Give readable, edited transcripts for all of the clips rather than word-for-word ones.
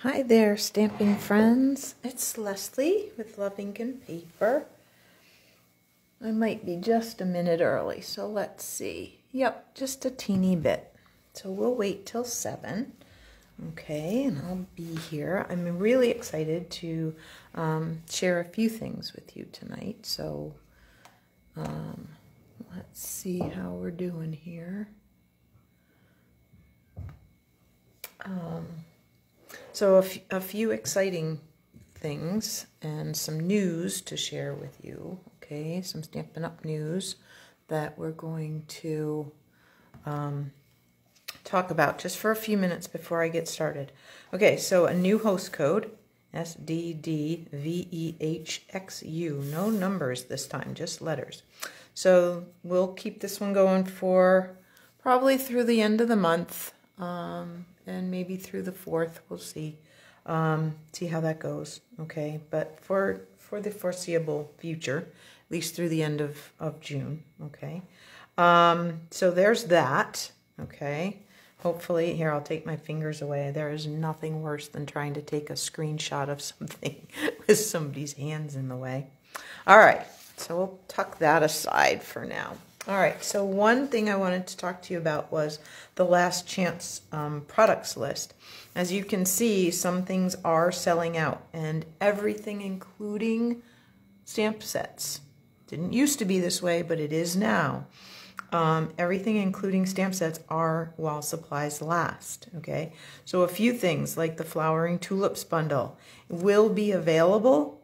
Hi there, stamping friends. It's Leslie with LuvINK&Paper. I might be just a minute early, so let's see. Yep, just a teeny bit. So we'll wait till 7. Okay, and I'll be here. I'm really excited to share a few things with you tonight. So let's see how we're doing here. So a few exciting things and some news to share with you, okay? Some Stampin' Up! News that we're going to talk about just for a few minutes before I get started. Okay, so a new host code, SDDVEHXU. No numbers this time, just letters. So we'll keep this one going for probably through the end of the month. And maybe through the 4th, we'll see. See how that goes, okay? But for the foreseeable future, at least through the end of June, okay? So there's that, okay? Hopefully, here, I'll take my fingers away. There is nothing worse than trying to take a screenshot of something with somebody's hands in the way. All right, so we'll tuck that aside for now. All right, so one thing I wanted to talk to you about was the last chance products list. As you can see, some things are selling out, and everything including stamp sets. Didn't used to be this way, but it is now. Everything including stamp sets are while supplies last, okay? So a few things like the Flowering Tulips bundle will be available.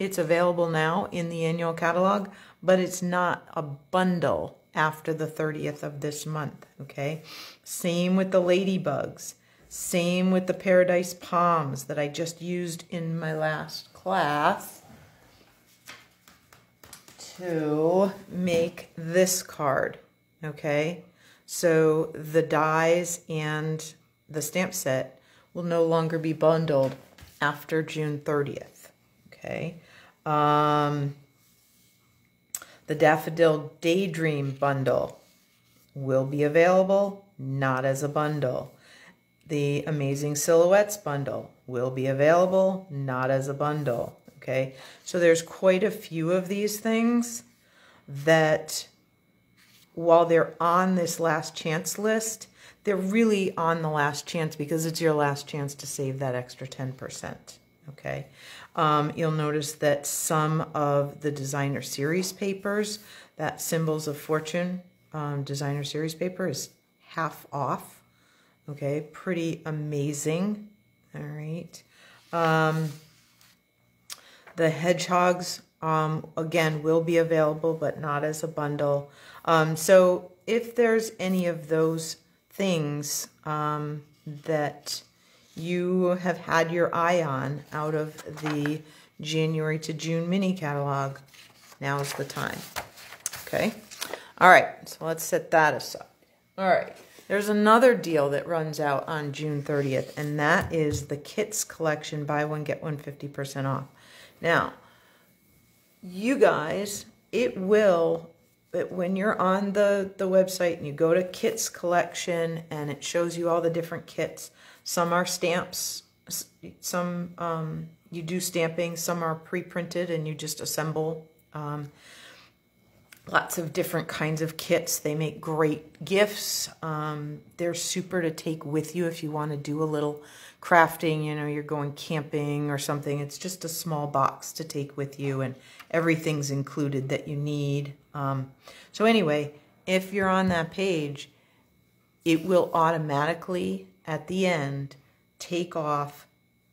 It's available now in the annual catalog, but it's not a bundle after the 30th of this month, okay? Same with the ladybugs. Same with the Paradise Palms that I just used in my last class to make this card, okay? So the dies and the stamp set will no longer be bundled after June 30th, okay? The Daffodil Daydream bundle will be available, not as a bundle. The Amazing Silhouettes bundle will be available, not as a bundle, okay? So there's quite a few of these things that, while they're on this last chance list, they're really on the last chance because it's your last chance to save that extra 10%, okay? You'll notice that some of the designer series papers, that Symbols of Fortune designer series paper is half off. Okay, pretty amazing. All right. The Hedgehogs, again, will be available, but not as a bundle. So if there's any of those things that you have had your eye on out of the January to June mini catalog, now's the time. Okay? All right, so let's set that aside. All right, there's another deal that runs out on June 30th, and that is the Kits collection, buy one, get one 50% off. Now, you guys, when you're on the website and you go to Kits collection and it shows you all the different kits, some are stamps, some you do stamping, some are pre-printed and you just assemble. Lots of different kinds of kits. They make great gifts. They're super to take with you if you want to do a little crafting, you know, you're going camping or something. It's just a small box to take with you and everything's included that you need. So anyway, if you're on that page, it will automatically at the end take off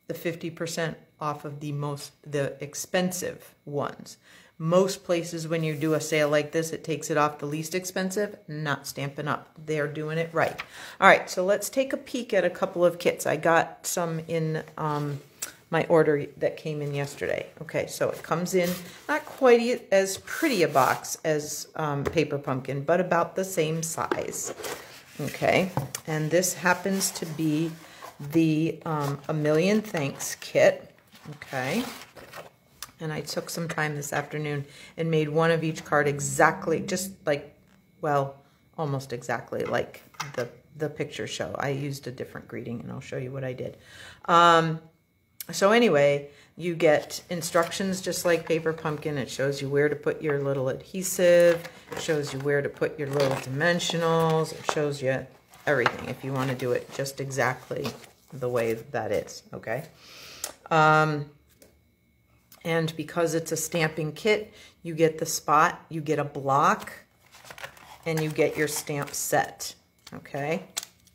the 50% off of the expensive ones. Most places when you do a sale like this, it takes it off the least expensive, not Stampin' Up. They're doing it right. All right, so let's take a peek at a couple of kits. I got some in my order that came in yesterday. Okay, so it comes in not quite as pretty a box as Paper Pumpkin, but about the same size. Okay, and this happens to be the A Million Thanks kit. Okay, and I took some time this afternoon and made one of each card exactly, just like, well, almost exactly like the pictures show. I used a different greeting, and I'll show you what I did. So anyway, you get instructions just like Paper Pumpkin. It shows you where to put your little adhesive. It shows you where to put your little dimensionals. It shows you everything if you want to do it just exactly the way that is, okay? And because it's a stamping kit, you get the spot, you get a block, and you get your stamp set, okay?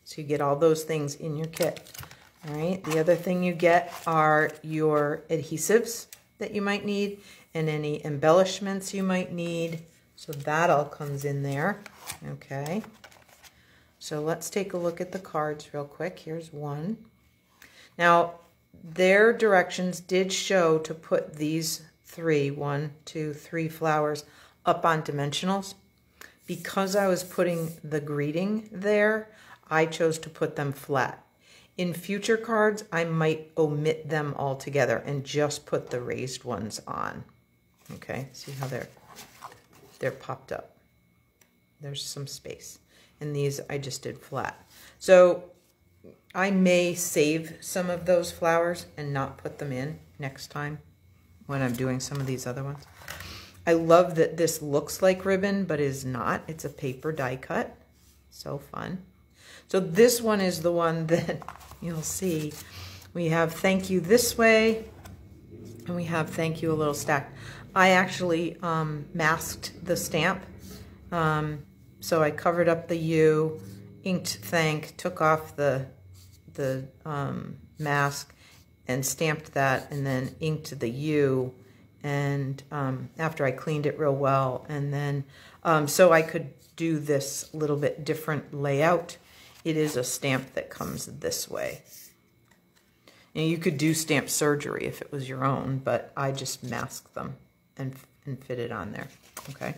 So you get all those things in your kit. All right, the other thing you get are your adhesives that you might need and any embellishments you might need. So that all comes in there, okay? So let's take a look at the cards real quick. Here's one. Now, their directions did show to put these 3 flowers up on dimensionals. Because I was putting the greeting there, I chose to put them flat. In future cards, I might omit them altogether and just put the raised ones on. Okay, see how they're popped up. There's some space. And these I just did flat. So I may save some of those flowers and not put them in next time when I'm doing some of these other ones. I love that this looks like ribbon, but is not. It's a paper die cut. So fun. So this one is the one that you'll see. We have thank you this way, and we have thank you a little stacked. I actually masked the stamp. So I covered up the U, inked thank, took off the mask, and stamped that, and then inked the U. And after I cleaned it real well, and then so I could do this little bit different layout. It is a stamp that comes this way. And you could do stamp surgery if it was your own, but I just masked them and fit it on there. Okay,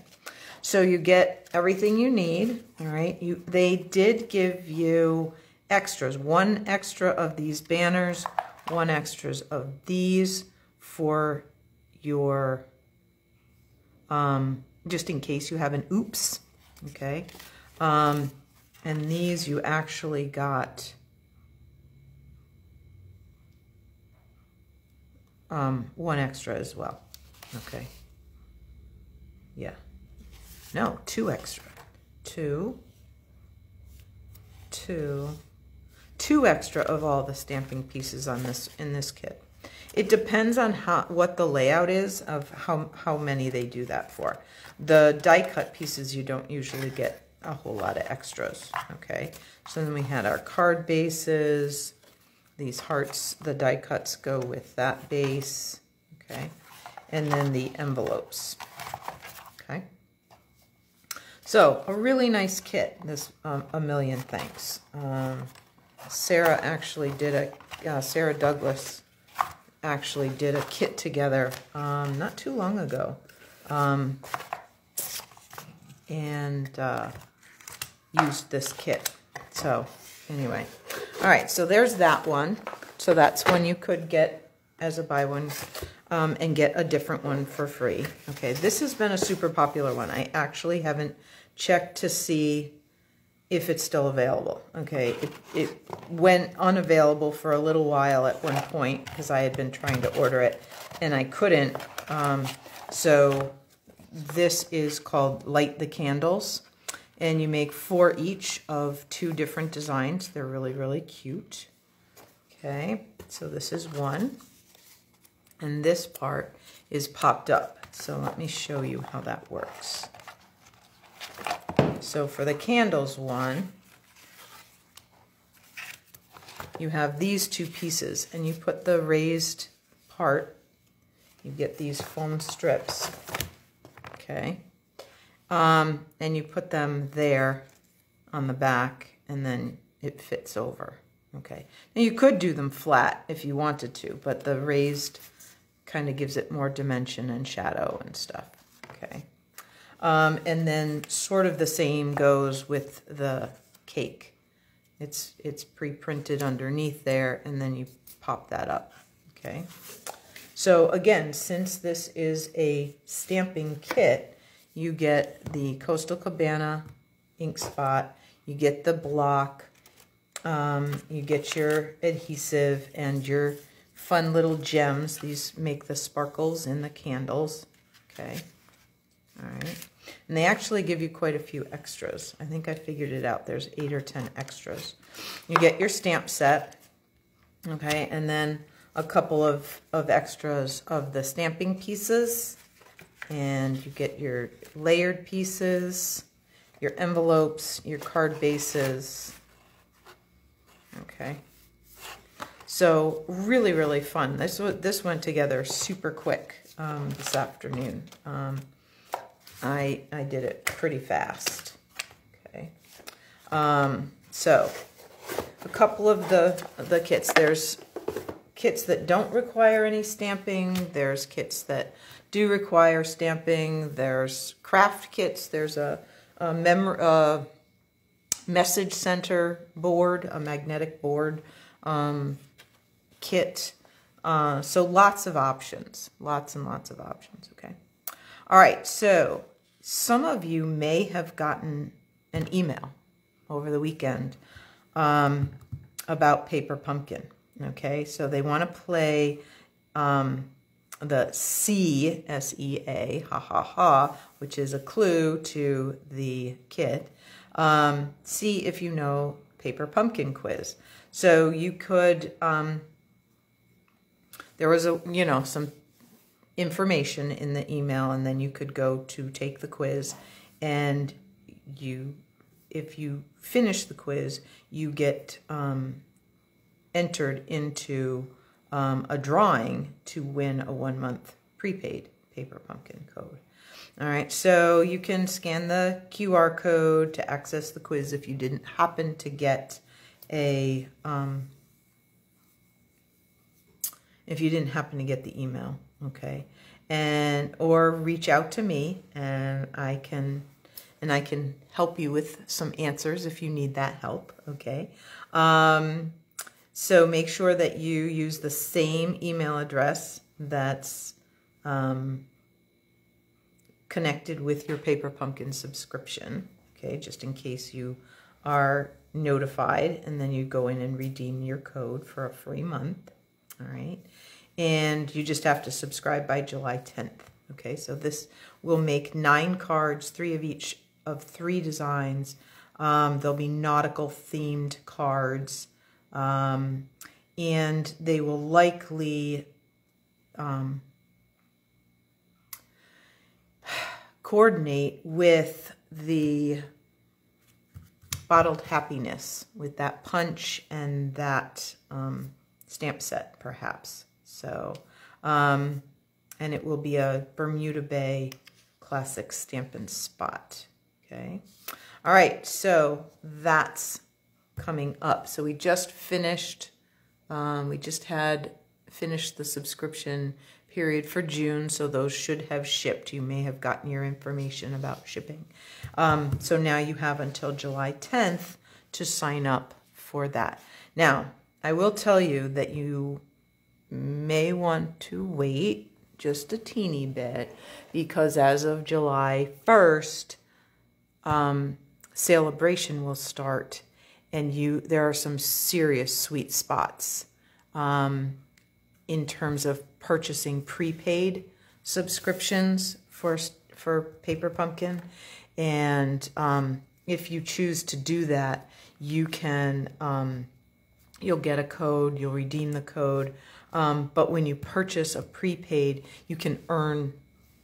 so you get everything you need. All right, they did give you extras. 1 extra of these banners, 1 extras of these for your just in case you have an oops. Okay. And these you actually got 1 extra as well. Okay. Yeah. No, 2 extra. 2 extra of all the stamping pieces on this in this kit. It depends on what the layout is of how many they do that for. The die cut pieces you don't usually get a whole lot of extras, okay? So then we had our card bases. These hearts, the die cuts go with that base, okay? And then the envelopes, okay? So a really nice kit, this A Million Thanks. Sarah actually did Sarah Douglas actually did a kit together not too long ago. And used this kit. So anyway, all right, so there's that one. So that's one you could get as a buy one and get a different one for free. Okay, this has been a super popular one. I actually haven't checked to see if it's still available. Okay, it went unavailable for a little while at one point because I had been trying to order it and I couldn't. So this is called Light the Candles. And you make 4 each of 2 different designs. They're really, really cute. Okay, so this is one. And this part is popped up. So let me show you how that works. So for the candles one, you have these 2 pieces. And you put the raised part, you get these foam strips. Okay. And you put them there on the back, and then it fits over. Okay. Now you could do them flat if you wanted to, but the raised kind of gives it more dimension and shadow and stuff. Okay. And then sort of the same goes with the cake. It's pre-printed underneath there, and then you pop that up. Okay. So again, since this is a stamping kit, you get the Coastal Cabana ink spot, you get the block, You get your adhesive and your fun little gems. These make the sparkles in the candles. Okay. All right. And they actually give you quite a few extras. I think I figured it out. There's 8 or 10 extras. You get your stamp set. Okay. And then a couple of extras of the stamping pieces. And you get your layered pieces, your envelopes, your card bases. Okay. So really, really fun. This went together super quick this afternoon. I did it pretty fast. Okay. So a couple of the kits. There's kits that don't require any stamping. There's kits that do require stamping. There's craft kits. There's a message center board, a magnetic board kit. So lots of options, lots and lots of options. Okay. All right. So some of you may have gotten an email over the weekend about Paper Pumpkin. Okay. So they want to play the C, S-E-A, ha ha ha, which is a clue to the kit. See if you know Paper Pumpkin quiz. So you could, there was some information in the email, and then you could go to take the quiz, and if you finish the quiz, you get entered into a drawing to win a 1-month prepaid Paper Pumpkin code. All right, so you can scan the QR code to access the quiz if you didn't happen to get the email, okay? Or reach out to me, and I can help you with some answers if you need that help, okay? So make sure that you use the same email address that's connected with your Paper Pumpkin subscription, okay, just in case you are notified, and then you go in and redeem your code for a free month, all right? And you just have to subscribe by July 10th, okay? So this will make 9 cards, 3 of each of 3 designs. There'll be nautical themed cards, and they will likely coordinate with the Bottled Happiness, with that punch and that stamp set, perhaps. So, and it will be a Bermuda Bay Classic Stampin' Spot. Okay. All right. So that's coming up. So we just finished, finished the subscription period for June. So those should have shipped. You may have gotten your information about shipping. So now you have until July 10th to sign up for that. Now, I will tell you that you may want to wait just a teeny bit, because as of July 1st, Celebration will start, and there are some serious sweet spots in terms of purchasing prepaid subscriptions for Paper Pumpkin. And if you choose to do that, you can you'll get a code, you'll redeem the code. But when you purchase a prepaid, you can earn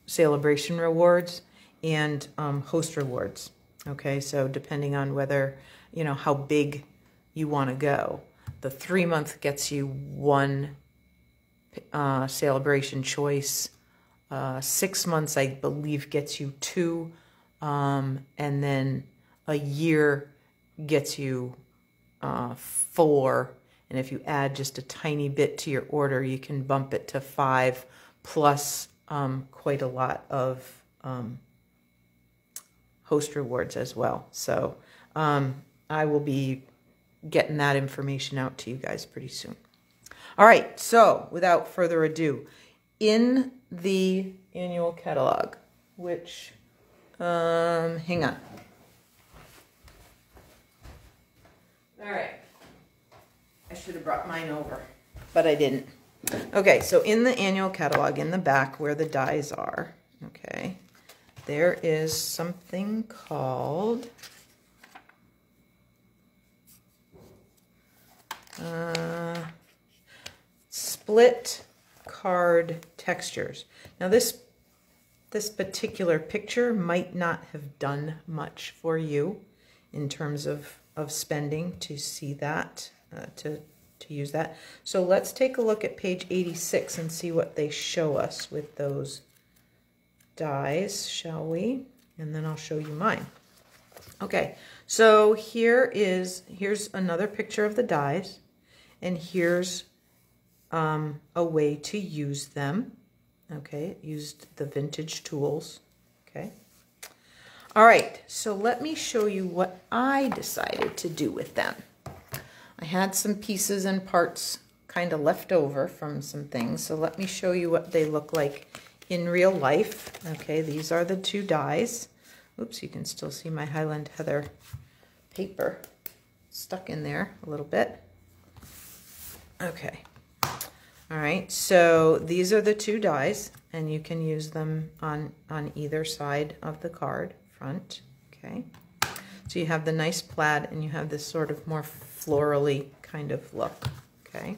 Celebration rewards and host rewards. Okay, so depending on whether, how big you want to go. The 3-month gets you 1 Celebration choice. 6 months, I believe, gets you 2. And then a year gets you 4. And if you add just a tiny bit to your order, you can bump it to 5, plus quite a lot of host rewards as well. So I will be getting that information out to you guys pretty soon. All right, so without further ado, in the annual catalog, which, hang on. All right. should have brought mine over, but I didn't. Okay, so in the annual catalog, in the back where the dies are, okay, there is something called split card textures. Now this particular picture might not have done much for you in terms of spending to see that, to use that. So let's take a look at page 86 and see what they show us with those dies, shall we? And then I'll show you mine. Okay, so here's another picture of the dies, and here's a way to use them. Okay, it used the vintage tools. Okay. All right, so let me show you what I decided to do with them. I had some pieces and parts kind of left over from some things, so let me show you what they look like in real life. Okay, these are the two dies. Oops, you can still see my Highland Heather paper stuck in there a little bit. Okay. All right, so these are the two dies, and you can use them on either side of the card, front, okay? So you have the nice plaid, and you have this sort of more florally kind of look, okay?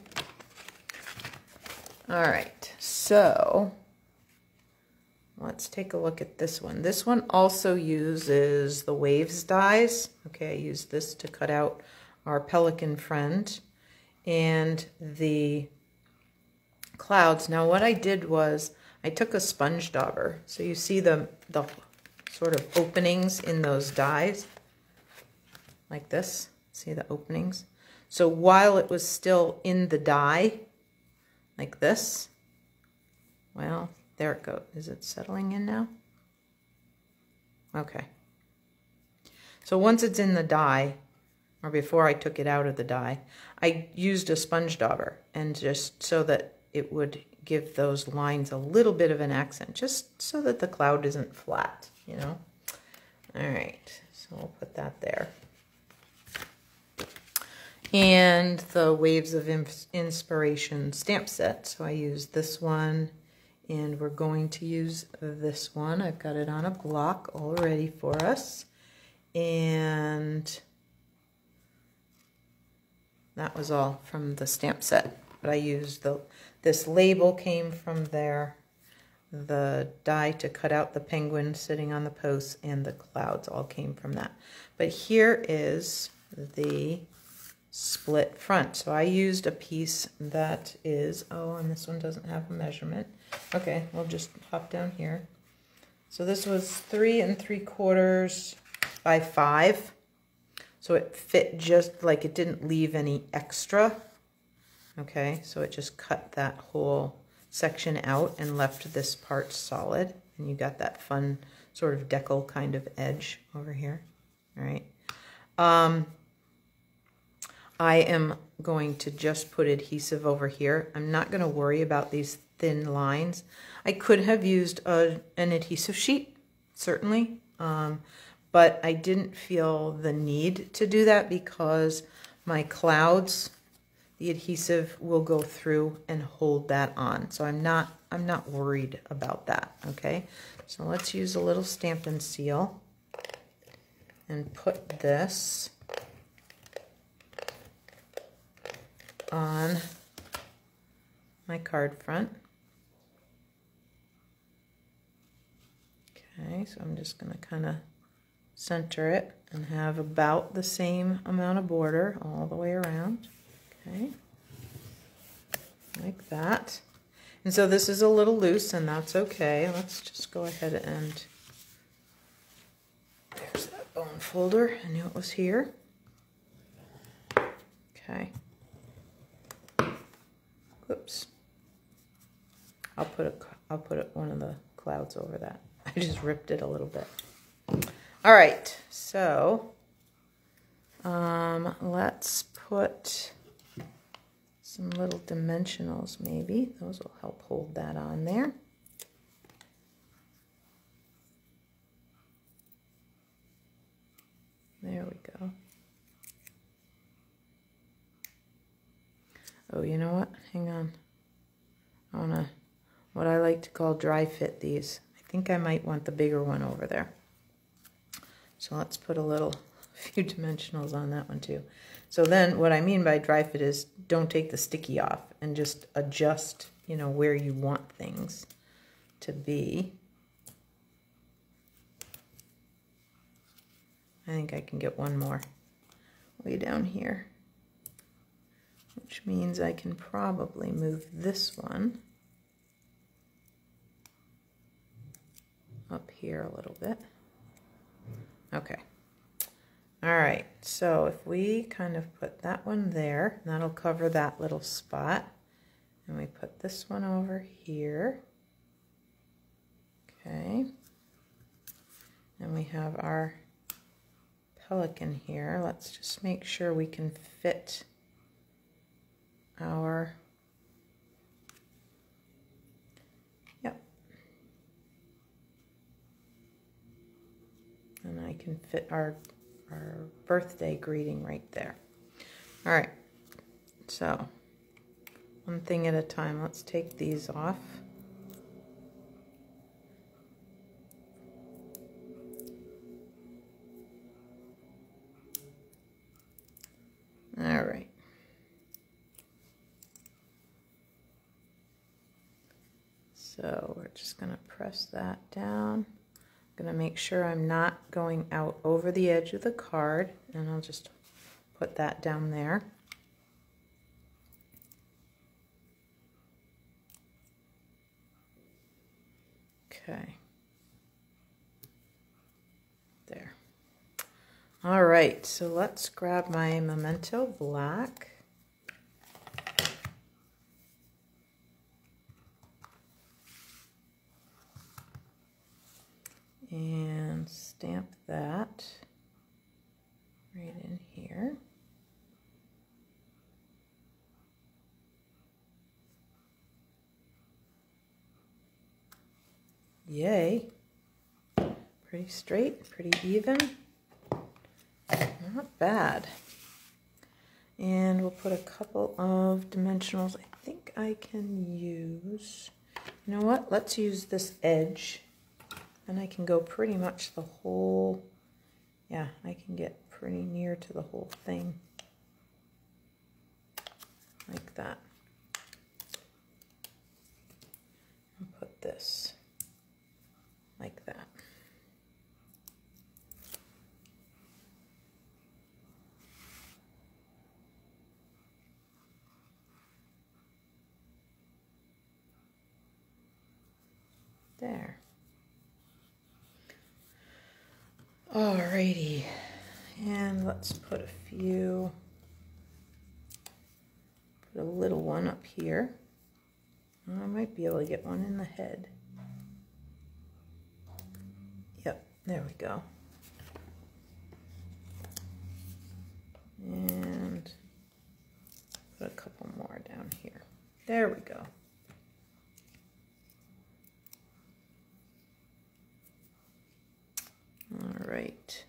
All right, so let's take a look at this one. This one also uses the waves dies. Okay, I used this to cut out our pelican friend and the clouds. Now what I did was I took a sponge dauber. So you see the sort of openings in those dies like this. See the openings? So while it was still in the die like this, well, there it goes. Is it settling in now? Okay. So once it's in the die, or before I took it out of the die, I used a sponge dauber, and just so that it would give those lines a little bit of an accent, just so that the cloud isn't flat, you know? All right, so we'll put that there. And the Waves of Inspiration stamp set. So I used this one, and we're going to use this one. I've got it on a block all ready for us. And that was all from the stamp set. But I used this label came from there. The die to cut out the penguin sitting on the post, and the clouds all came from that. But here is the split front. So I used a piece that is, oh, and this one doesn't have a measurement. Okay, we'll just hop down here. So this was 3 3/4 by 5. So it fit just like, it didn't leave any extra. Okay, so it just cut that whole section out and left this part solid. And you got that fun sort of decal kind of edge over here. All right. I am going to just put adhesive over here. I'm not going to worry about these thin lines. I could have used an adhesive sheet, certainly, but I didn't feel the need to do that because my clouds, the adhesive will go through and hold that on. So I'm not worried about that, okay? So let's use a little Stampin' Seal and put this on my card front. Okay, so I'm just going to kind of center it and have about the same amount of border all the way around. Okay, like that. And so this is a little loose, and that's okay. Let's just go ahead and, there's that bone folder. I knew it was here. Okay. Whoops. I'll put one of the clouds over that. I just ripped it a little bit. All right, so let's put some little dimensionals maybe. Those will help hold that on there. There we go. So you know what? Hang on. I want to, what I like to call dry fit these. I think I might want the bigger one over there. So let's put a few dimensionals on that one too. So then what I mean by dry fit is don't take the sticky off and just adjust, you know, where you want things to be. I think I can get one more way down here, which means I can probably move this one up here a little bit. Okay. All right, so if we kind of put that one there, that'll cover that little spot. And we put this one over here. Okay. And we have our pelican here. Let's just make sure we can fit our, yep. And I can fit our birthday greeting right there. All right, so one thing at a time. Let's take these off. All right. So we're just going to press that down. I'm going to make sure I'm not going out over the edge of the card, and I'll just put that down there. Okay. There. All right, so let's grab my Memento Black. And stamp that right in here. Yay. Pretty straight, pretty even. Not bad. And we'll put a couple of dimensionals. I think I can use, you know what? Let's use this edge. And I can go pretty much the whole, yeah, I can get pretty near to the whole thing. Like that. I'll put this like that. There. Alrighty, and let's put a little one up here. I might be able to get one in the head. Yep, there we go. And put a couple more down here. There we go. All right.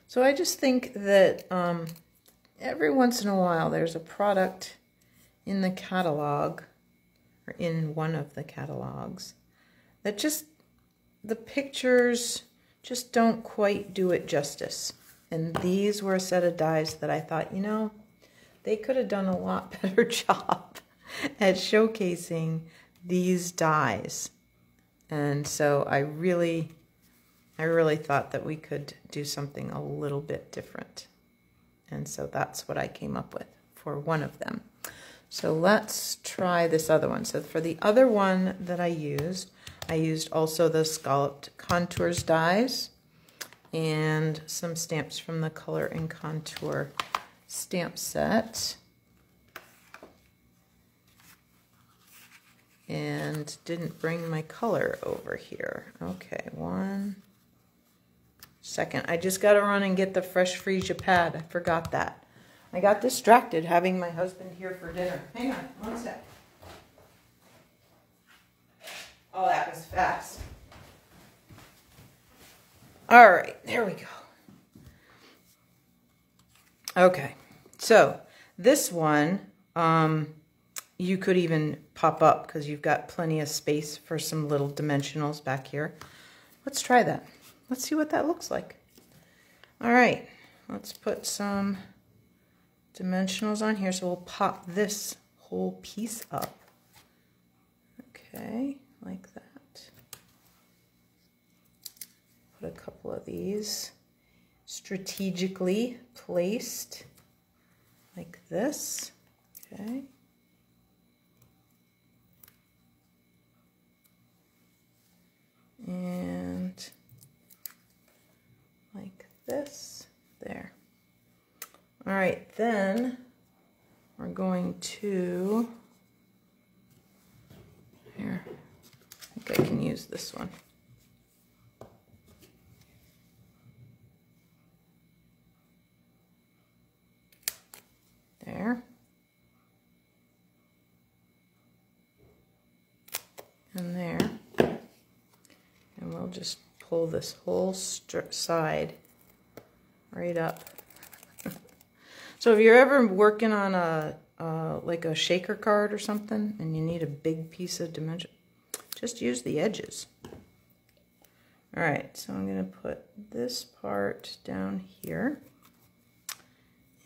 So I just think that every once in a while there's a product in the catalog, or in one of the catalogs, that just, the pictures just don't quite do it justice. And these were a set of dies that I thought, you know, they could have done a lot better job at showcasing these dies. And so I really thought that we could do something a little bit different. And so that's what I came up with for one of them. So let's try this other one. So for the other one that I used also the Scalloped Contours dies and some stamps from the Color and Contour stamp set. And didn't bring my color over here. Okay, 1 second. I just got to run and get the fresh freesia pad. I forgot that. I got distracted having my husband here for dinner. Hang on, 1 sec. Oh, that was fast. All right, there we go. Okay, so This one, you could even pop up because you've got plenty of space for some little dimensionals back here. Let's try that. Let's see what that looks like. All right, let's put some dimensionals on here. So we'll pop this whole piece up. Okay, like that. Put a couple of these strategically placed like this. Okay. And like this, there. All right, then we're going to, here, I think I can use this one. There. And there. And we'll just pull this whole side right up. So if you're ever working on a like a shaker card or something and you need a big piece of dimension, just use the edges. All right, so I'm going to put this part down here.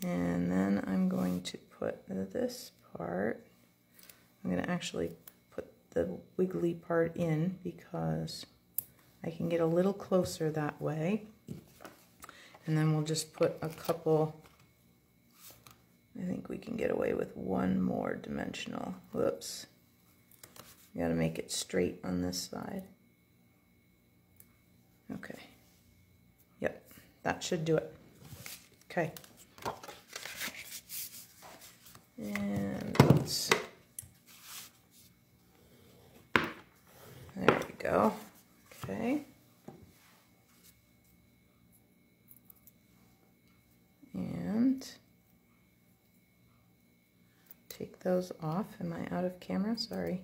And then I'm going to put this part, I'm going to actually put the wiggly part in because I can get a little closer that way. And then we'll just put a couple, I think we can get away with one more dimensional. Whoops. You got to make it straight on this side. Okay. Yep, that should do it. Okay. And let's, there we go. Okay. And take those off. Am I out of camera? Sorry.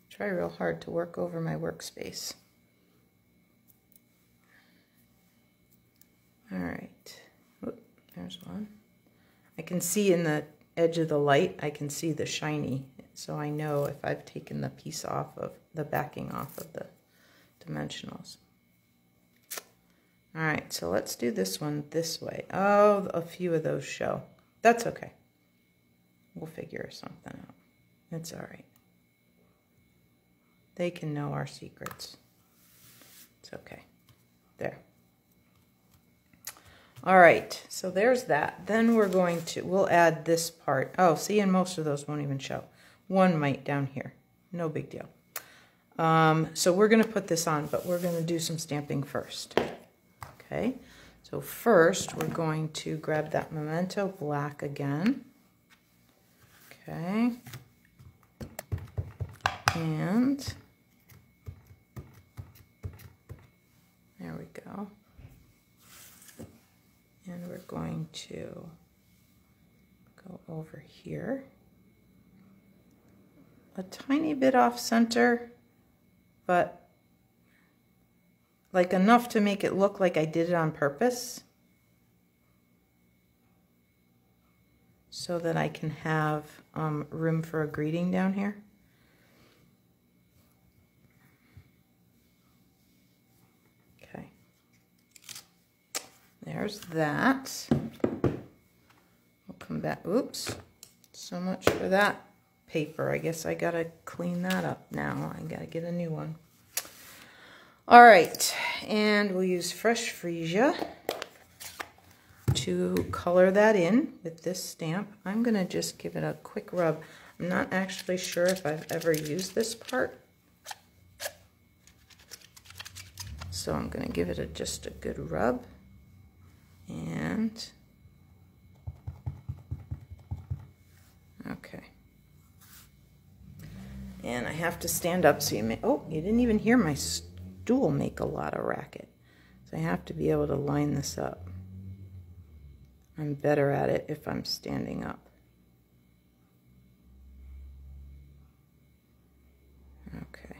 Try real hard to work over my workspace. All right. Oop, there's one. I can see in the edge of the light, I can see the shiny. So I know if I've taken the piece off of the backing off of the dimensionals. All right, so let's do this one this way. Oh, a few of those show. That's okay. We'll figure something out. It's all right. They can know our secrets. It's okay. There. All right, so there's that. Then we're going to, we'll add this part. Oh, see, and most of those won't even show. One might down here. No big deal. So we're going to put this on, but we're going to do some stamping first. Okay, so first we're going to grab that Memento Black again. Okay, and there we go. And we're going to go over here. A tiny bit off center, but like enough to make it look like I did it on purpose so that I can have room for a greeting down here. Okay, there's that. We'll come back, oops, so much for that paper. I guess I gotta clean that up now. I gotta get a new one. All right, and we'll use Fresh Freesia to color that in with this stamp. I'm gonna just give it a quick rub. I'm not actually sure if I've ever used this part, so I'm gonna give it just a good rub. And okay. And I have to stand up so you may, oh, you didn't even hear my stool make a lot of racket. So I have to be able to line this up. I'm better at it if I'm standing up. Okay,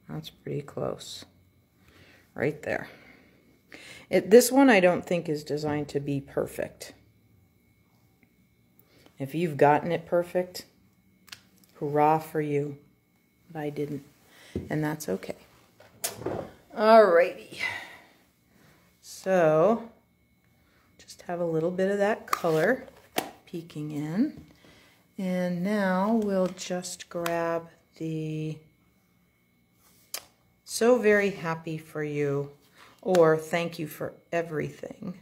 that's pretty close. Right there. This one I don't think is designed to be perfect. If you've gotten it perfect, hurrah for you. But I didn't, and that's okay. Alrighty. So, just have a little bit of that color peeking in. And now we'll just grab the So Very Happy for You, or Thank You for Everything.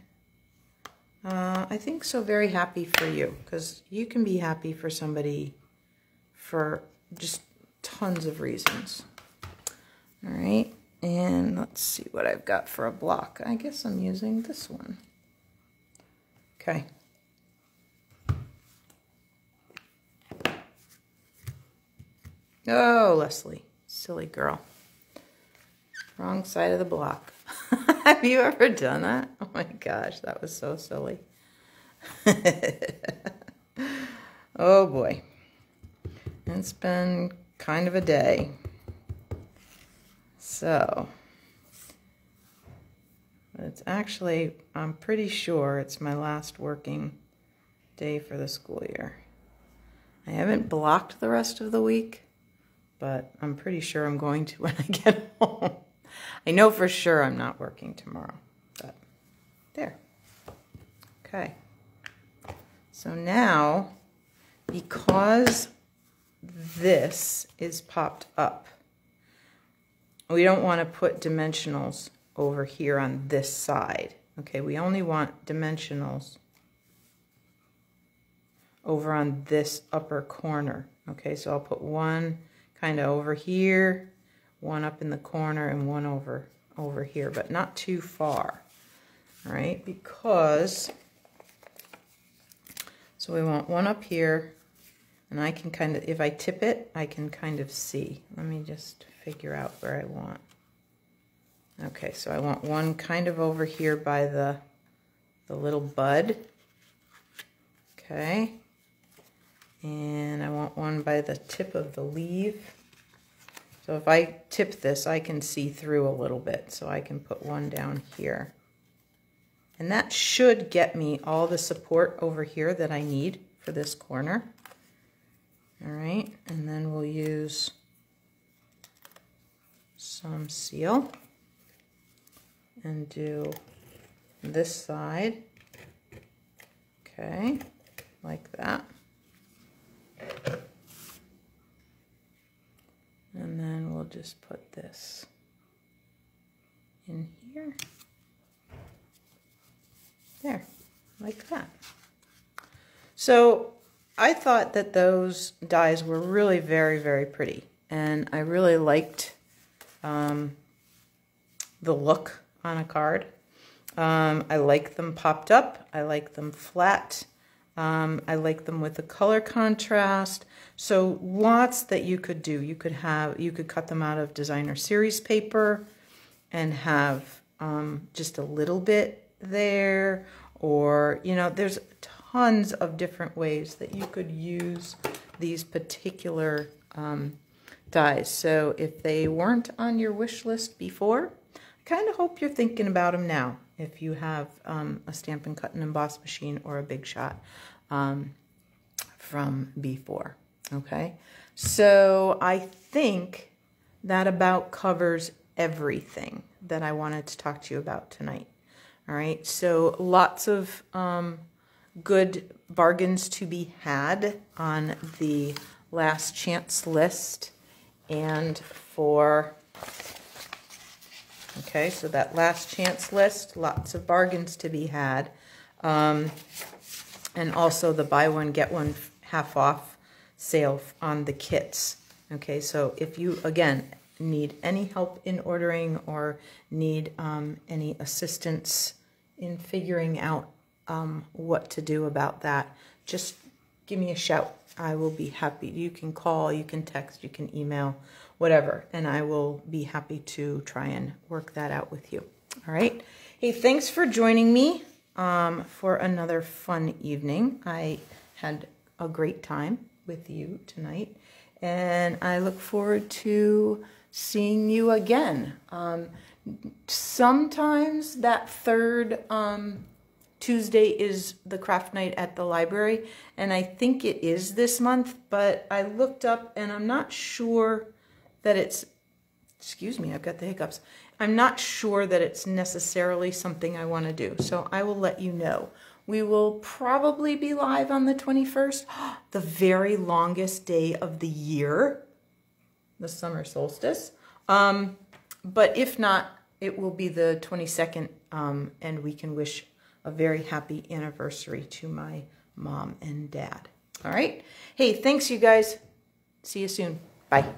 I think So Very Happy for You, because you can be happy for somebody for just tons of reasons. All right, and let's see what I've got for a block. I guess I'm using this one. Okay. Oh, Leslie, silly girl. Wrong side of the block. Have you ever done that? Oh my gosh, that was so silly. Oh boy. It's been kind of a day. So, it's actually, I'm pretty sure it's my last working day for the school year. I haven't blocked the rest of the week, but I'm pretty sure I'm going to when I get home. I know for sure I'm not working tomorrow, but there. Okay. So now, because this is popped up, we don't want to put dimensionals over here on this side. Okay, we only want dimensionals over on this upper corner. Okay, so I'll put one kind of over here, one up in the corner, and one over here, but not too far. All right, because, so we want one up here, and I can kind of, if I tip it, I can kind of see. Let me just figure out where I want. Okay, so I want one kind of over here by the little bud. Okay. And I want one by the tip of the leaf. So if I tip this, I can see through a little bit. So I can put one down here. And that should get me all the support over here that I need for this corner. All right, and then we'll use some seal and do this side. Okay, like that. And then we'll just put this in here. There, like that. So I thought that those dies were really very, very pretty. And I really liked the look on a card. I like them popped up. I like them flat. I like them with the color contrast. So lots that you could do. You could cut them out of designer series paper and have just a little bit there, or, you know, there's tons of different ways that you could use these particular dies. So if they weren't on your wish list before, I kind of hope you're thinking about them now. If you have a Stampin' Cut and Emboss machine or a Big Shot from before, okay? So I think that about covers everything that I wanted to talk to you about tonight. All right, so lots of good bargains to be had on the last chance list, and for, okay, so that last chance list, lots of bargains to be had, and also the buy one get one half off sale on the kits. Okay, so if you again need any help in ordering or need any assistance in figuring out what to do about that, just give me a shout. I will be happy. You can call, you can text, you can email, whatever, and I will be happy to try and work that out with you. All right. Hey, thanks for joining me for another fun evening. I had a great time with you tonight, and I look forward to seeing you again. Sometimes that third Tuesday is the craft night at the library, and I think it is this month, but I looked up and I'm not sure that it's, excuse me, I've got the hiccups. I'm not sure that it's necessarily something I want to do, so I will let you know. We will probably be live on the 21st, the very longest day of the year, the summer solstice. But if not, it will be the 22nd, and we can wish a very happy anniversary to my mom and dad. All right? Hey, thanks, you guys. See you soon. Bye.